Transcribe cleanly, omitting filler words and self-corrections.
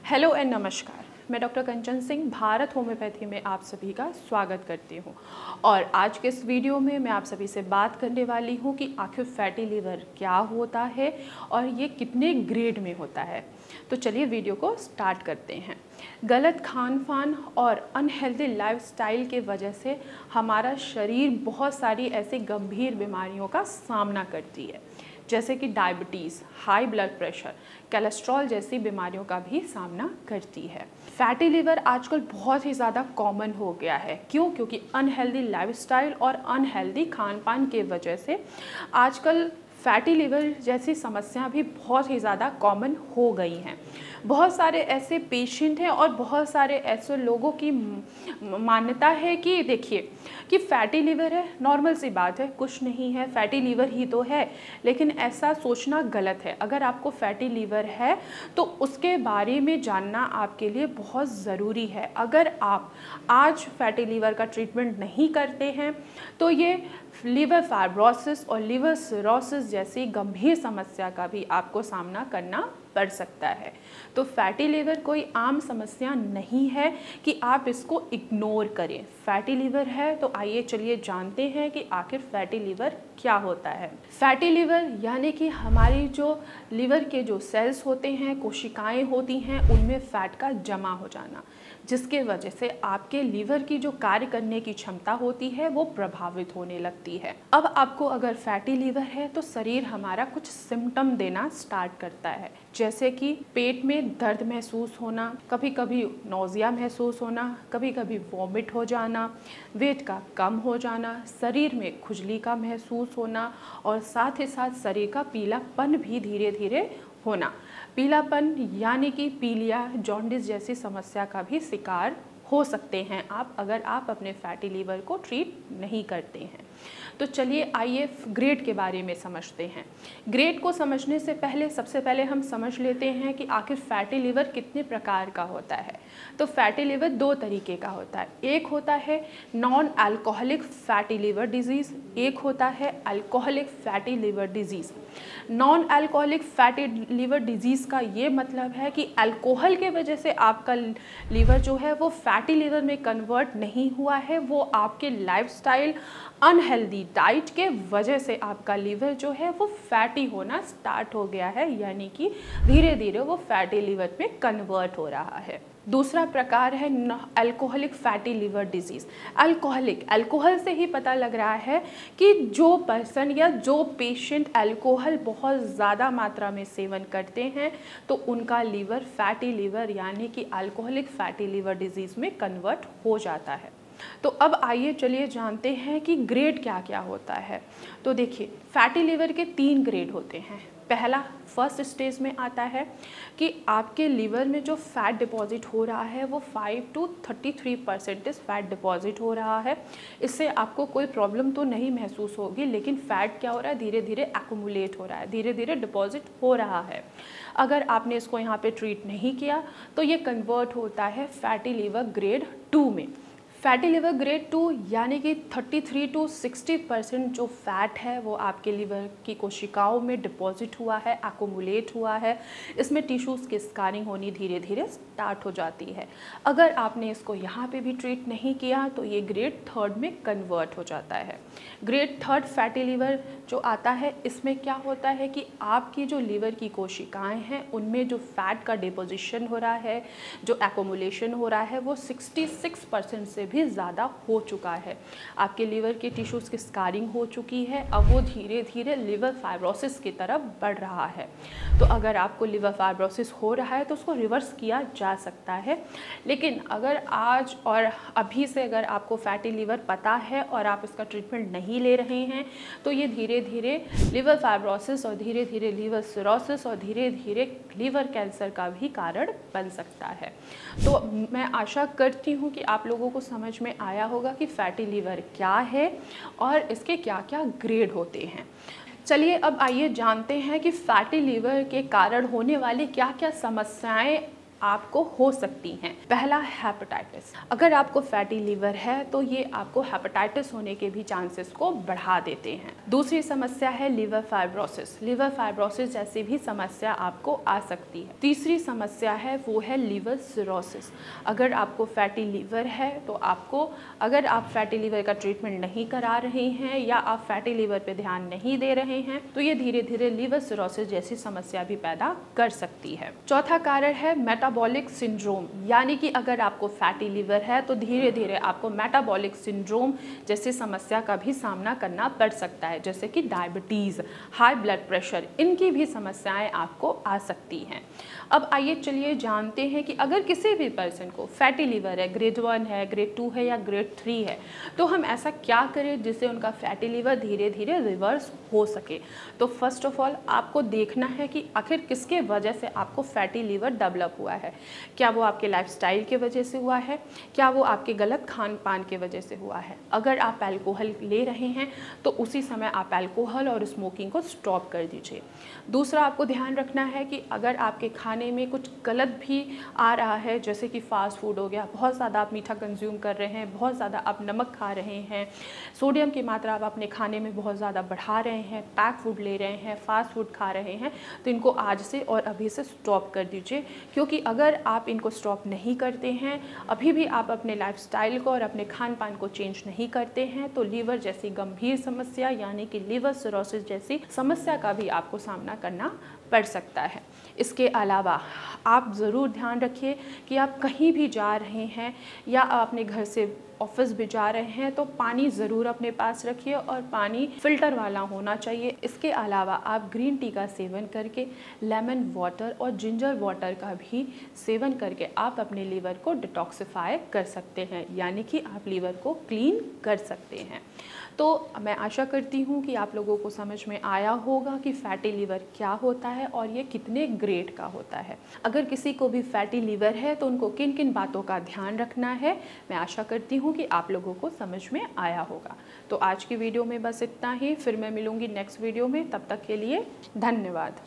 Hello and नमस्कार। मैं doctor कंचन Singh Bharat homeopathy में आप सभी का स्वागत करती हूं। और आज के इस वीडियो में मैं आप सभी से बात करने वाली हूं कि आखिर फैटी लिवर क्या होता है और ये कितने ग्रेड में होता है। तो चलिए वीडियो को स्टार्ट करते हैं। गलत खान पान और अनहेल्दी लाइफस्टाइल के वजह से हमारा शरीर बहुत सारी ऐसी गंभीर बीमारियों का सामना करती है, जैसे कि diabetes, high blood pressure, cholesterol जैसी बीमारियों का भी सामना करती है। फैटी लिवर आजकल बहुत ही ज़्यादा कॉमन हो गया है। क्यों? क्योंकि अनहेल्दी लाइफस्टाइल और अनहेल्दी खान पान के वजह से आजकल फैटी लिवर जैसी समस्या भी बहुत ही ज़्यादा कॉमन हो गई हैं। बहुत सारे ऐसे पेशेंट हैं और बहुत सारे ऐसे लोगों की मान्यता है कि देखिए कि फैटी लिवर है, नॉर्मल सी बात है, कुछ नहीं है, फैटी लिवर ही तो है। लेकिन ऐसा सोचना गलत है। अगर आपको फैटी लिवर है तो उसके बारे में जानना आपके लिए बहुत ज़रूरी है। अगर आप आज फैटी लिवर का ट्रीटमेंट नहीं करते हैं तो ये लिवर फाइब्रोसिस और लिवर सिरोसिस जैसी गंभीर समस्या का भी आपको सामना करना पड़ सकता है। तो फैटी लिवर कोई आम समस्या नहीं है कि आप इसको इग्नोर करें। फैटी लिवर है तो आइए चलिए जानते हैं कि आखिर फैटी लिवर क्या होता है। फैटी लिवर यानी कि हमारी जो लिवर के जो सेल्स होते हैं, कोशिकाएं होती हैं, उनमें फैट का जमा हो जाना, जिसके वजह से आपके लिवर की जो कार्य करने की क्षमता होती है वो प्रभावित होने लगती है। अब आपको अगर फैटी लिवर है तो शरीर हमारा कुछ सिम्टम देना स्टार्ट करता है, जैसे कि पेट में दर्द महसूस होना, कभी कभी नौजिया महसूस होना, कभी कभी वॉमिट हो जाना, वेट का कम हो जाना, शरीर में खुजली का महसूस होना और साथ ही साथ शरीर का पीलापन भी धीरे धीरे होना। पीलापन यानी कि पीलिया, जॉन्डिस जैसी समस्या का भी शिकार हो सकते हैं आप, अगर आप अपने फैटी लिवर को ट्रीट नहीं करते हैं। तो चलिए आइए ग्रेड के बारे में समझते हैं। ग्रेड को समझने से पहले सबसे पहले हम समझ लेते हैं कि आखिर फैटी लिवर कितने प्रकार का होता है। तो फैटी लिवर दो तरीके का होता है। एक होता है non alcoholic fatty liver disease, एक होता है alcoholic fatty liver disease. Non alcoholic fatty liver disease का ये मतलब है कि अल्कोहल के वजह से आपका लीवर जो है वो फैटी लिवर में कन्वर्ट नहीं हुआ है, वो आपके लाइफस्टाइल अनहेल्दी डाइट के वजह से आपका लीवर जो है वो फैटी होना स्टार्ट हो गया है, यानी कि धीरे धीरे वो फैटी लिवर में कन्वर्ट हो रहा है। दूसरा प्रकार है alcoholic fatty liver disease. Alcohol से ही पता लग रहा है कि जो पर्सन या जो पेशेंट अल्कोहल बहुत ज़्यादा मात्रा में सेवन करते हैं तो उनका लीवर फैटी लिवर यानी कि अल्कोहलिक फैटी लिवर डिजीज़ में कन्वर्ट हो जाता है। तो अब आइए चलिए जानते हैं कि ग्रेड क्या क्या होता है। तो देखिए फैटी लिवर के 3 ग्रेड होते हैं। पहला फर्स्ट स्टेज में आता है कि आपके लीवर में जो फैट डिपॉजिट हो रहा है वो 5 to 33% फैट डिपॉजिट हो रहा है। इससे आपको कोई प्रॉब्लम तो नहीं महसूस होगी, लेकिन फैट क्या हो रहा है, धीरे धीरे एक्यूमुलेट हो रहा है, धीरे धीरे डिपॉजिट हो रहा है। अगर आपने इसको यहाँ पे ट्रीट नहीं किया तो ये कन्वर्ट होता है फैटी लिवर ग्रेड 2 में। फैटी लिवर ग्रेड 2 यानी कि 33 to 60% जो फैट है वो आपके लिवर की कोशिकाओं में डिपॉजिट हुआ है, एक्यूमुलेट हुआ है। इसमें टिश्यूज़ की स्कारिंग होनी धीरे धीरे स्टार्ट हो जाती है। अगर आपने इसको यहाँ पे भी ट्रीट नहीं किया तो ये ग्रेड 3 में कन्वर्ट हो जाता है। ग्रेड 3 फैटी लिवर जो आता है, इसमें क्या होता है कि आपकी जो लिवर की कोशिकाएँ हैं उनमें जो फैट का डिपोजिशन हो रहा है, जो एक्यूमुलेशन हो रहा है वो 66% से भी ज़्यादा हो चुका है। आपके लिवर के टिश्यूज़ की स्कारिंग हो चुकी है, अब वो धीरे धीरे लिवर फाइब्रोसिस की तरफ बढ़ रहा है। तो अगर आपको लिवर फाइब्रोसिस हो रहा है तो उसको रिवर्स किया जा सकता है। लेकिन अगर आज और अभी से अगर आपको फैटी लिवर पता है और आप इसका ट्रीटमेंट नहीं ले रहे हैं तो ये धीरे धीरे लिवर फाइब्रोसिस और धीरे धीरे लिवर सिरोसिस और धीरे धीरे लिवर कैंसर का भी कारण बन सकता है। तो मैं आशा करती हूँ कि आप लोगों को समझ में आया होगा कि फैटी लिवर क्या है और इसके क्या क्या ग्रेड होते हैं। चलिए अब आइए जानते हैं कि फैटी लिवर के कारण होने वाली क्या क्या समस्याएं आपको हो सकती हैं। पहला, हेपेटाइटिस। अगर आपको फैटी लीवर है तो ये आपको हेपेटाइटिस होने के भी चांसेस को बढ़ा देते हैं। दूसरी समस्या है लिवर फाइब्रोसिस। लिवर फाइब्रोसिस जैसी भी समस्या आपको आ सकती है। तीसरी समस्या है वो है लिवर सिरोसिस। अगर आपको फैटी लीवर है तो आपको, अगर आप फैटी लीवर का ट्रीटमेंट नहीं करा रहे हैं या आप फैटी लीवर पे ध्यान नहीं दे रहे हैं तो ये धीरे धीरे लिवर सिरोसिस जैसी समस्या भी पैदा कर सकती है। चौथा कारण है मेटाबॉलिक सिंड्रोम, यानी कि अगर आपको फैटी लीवर है तो धीरे धीरे आपको मेटाबॉलिक सिंड्रोम जैसी समस्या का भी सामना करना पड़ सकता है, जैसे कि डायबिटीज़, हाई ब्लड प्रेशर, इनकी भी समस्याएं आपको आ सकती हैं। अब आइए चलिए जानते हैं कि अगर किसी भी पर्सन को फैटी लीवर है, ग्रेड 1 है, ग्रेड 2 है या ग्रेड 3 है, तो हम ऐसा क्या करें जिससे उनका फैटी लीवर धीरे धीरे रिवर्स हो सके। तो फर्स्ट ऑफ ऑल आपको देखना है कि आखिर किसके वजह से आपको फैटी लीवर डेवलप हुआ है। क्या वो आपके लाइफस्टाइल की वजह से हुआ है? क्या वो आपके गलत खान पान की वजह से हुआ है? अगर आप अल्कोहल ले रहे हैं तो उसी समय आप अल्कोहल और स्मोकिंग को स्टॉप कर दीजिए। दूसरा, आपको ध्यान रखना है कि अगर आपके खाने में कुछ गलत भी आ रहा है, जैसे कि फास्ट फूड हो गया, बहुत ज़्यादा आप मीठा कंज्यूम कर रहे हैं, बहुत ज़्यादा आप नमक खा रहे हैं, सोडियम की मात्रा आप अपने खाने में बहुत ज़्यादा बढ़ा रहे हैं, पैक फूड ले रहे हैं, फास्ट फूड खा रहे हैं, तो इनको आज से और अभी से स्टॉप कर दीजिए। क्योंकि अगर आप इनको स्टॉप नहीं करते हैं, अभी भी आप अपने लाइफस्टाइल को और अपने खान पान को चेंज नहीं करते हैं, तो लीवर जैसी गंभीर समस्या यानी कि लिवर सिरोसिस जैसी समस्या का भी आपको सामना करना पड़ सकता है। इसके अलावा आप ज़रूर ध्यान रखिए कि आप कहीं भी जा रहे हैं या आप अपने घर से ऑफिस भी जा रहे हैं तो पानी ज़रूर अपने पास रखिए और पानी फ़िल्टर वाला होना चाहिए। इसके अलावा आप ग्रीन टी का सेवन करके, लेमन वाटर और जिंजर वाटर का भी सेवन करके आप अपने लीवर को डिटॉक्सिफाई कर सकते हैं, यानी कि आप लीवर को क्लीन कर सकते हैं। तो मैं आशा करती हूँ कि आप लोगों को समझ में आया होगा कि फैटी लीवर क्या होता है और ये कितने ग्रेड का होता है। अगर किसी को भी फैटी लीवर है तो उनको किन किन बातों का ध्यान रखना है, मैं आशा करती हूँ कि आप लोगों को समझ में आया होगा। तो आज की वीडियो में बस इतना ही, फिर मैं मिलूँगी नेक्स्ट वीडियो में। तब तक के लिए धन्यवाद।